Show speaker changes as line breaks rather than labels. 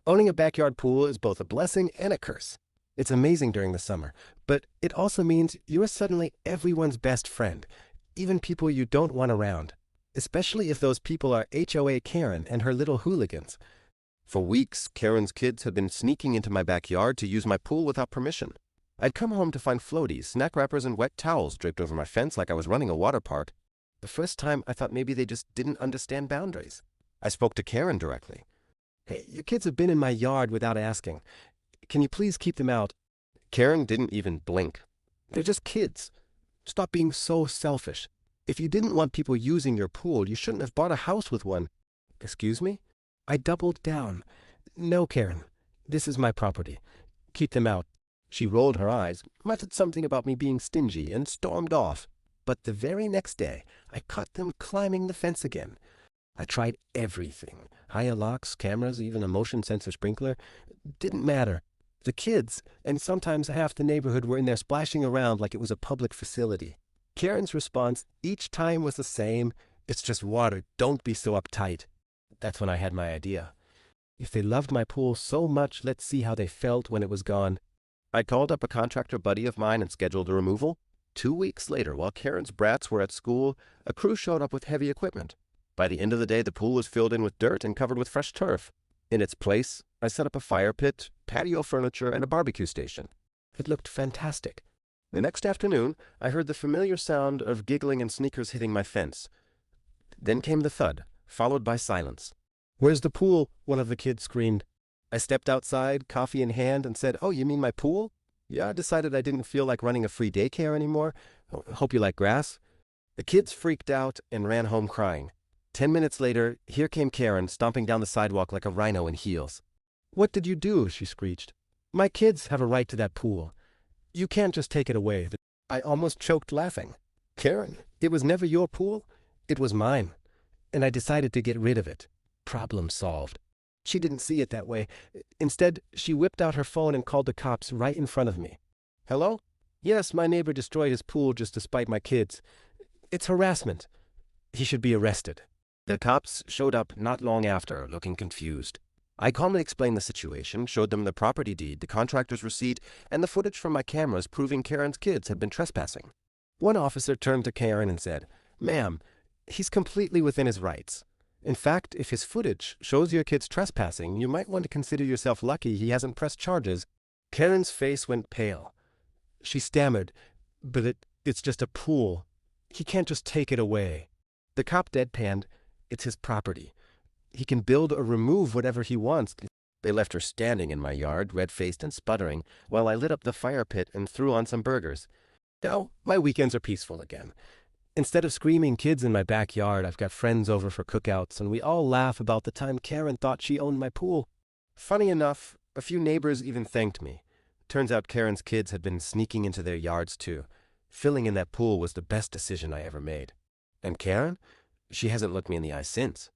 Owning a backyard pool is both a blessing and a curse. It's amazing during the summer, but it also means you are suddenly everyone's best friend, even people you don't want around, especially if those people are HOA Karen and her little hooligans. For weeks, Karen's kids had been sneaking into my backyard to use my pool without permission. I'd come home to find floaties, snack wrappers, and wet towels draped over my fence like I was running a water park. The first time, I thought maybe they just didn't understand boundaries. I spoke to Karen directly. "Hey, your kids have been in my yard without asking. Can you please keep them out?" Karen didn't even blink. "They're just kids. Stop being so selfish. If you didn't want people using your pool, you shouldn't have bought a house with one." "Excuse me?" I doubled down. "No, Karen. This is my property. Keep them out." She rolled her eyes, muttered something about me being stingy, and stormed off. But the very next day, I caught them climbing the fence again. I tried everything. Higher locks, cameras, even a motion sensor sprinkler. Didn't matter. The kids, and sometimes half the neighborhood, were in there splashing around like it was a public facility. Karen's response each time was the same. "It's just water. Don't be so uptight." That's when I had my idea. If they loved my pool so much, let's see how they felt when it was gone. I called up a contractor buddy of mine and scheduled a removal. 2 weeks later, while Karen's brats were at school, a crew showed up with heavy equipment. By the end of the day, the pool was filled in with dirt and covered with fresh turf. In its place, I set up a fire pit, patio furniture, and a barbecue station. It looked fantastic. The next afternoon, I heard the familiar sound of giggling and sneakers hitting my fence. Then came the thud, followed by silence. "Where's the pool?" one of the kids screamed. I stepped outside, coffee in hand, and said, "Oh, you mean my pool? Yeah, I decided I didn't feel like running a free daycare anymore. Hope you like grass." The kids freaked out and ran home crying. 10 minutes later, here came Karen, stomping down the sidewalk like a rhino in heels. "What did you do?" she screeched. "My kids have a right to that pool. You can't just take it away." I almost choked laughing. "Karen, it was never your pool. It was mine. And I decided to get rid of it. Problem solved." She didn't see it that way. Instead, she whipped out her phone and called the cops right in front of me. "Hello? Yes, my neighbor destroyed his pool just to spite my kids. It's harassment. He should be arrested." The cops showed up not long after, looking confused. I calmly explained the situation, showed them the property deed, the contractor's receipt, and the footage from my cameras proving Karen's kids had been trespassing. One officer turned to Karen and said, "Ma'am, he's completely within his rights. In fact, if his footage shows your kids trespassing, you might want to consider yourself lucky he hasn't pressed charges." Karen's face went pale. She stammered, "But it's just a pool. He can't just take it away." The cop deadpanned, "It's his property. He can build or remove whatever he wants." They left her standing in my yard, red-faced and sputtering, while I lit up the fire pit and threw on some burgers. Now, my weekends are peaceful again. Instead of screaming kids in my backyard, I've got friends over for cookouts, and we all laugh about the time Karen thought she owned my pool. Funny enough, a few neighbors even thanked me. Turns out Karen's kids had been sneaking into their yards too. Filling in that pool was the best decision I ever made. And Karen? She hasn't looked me in the eye since.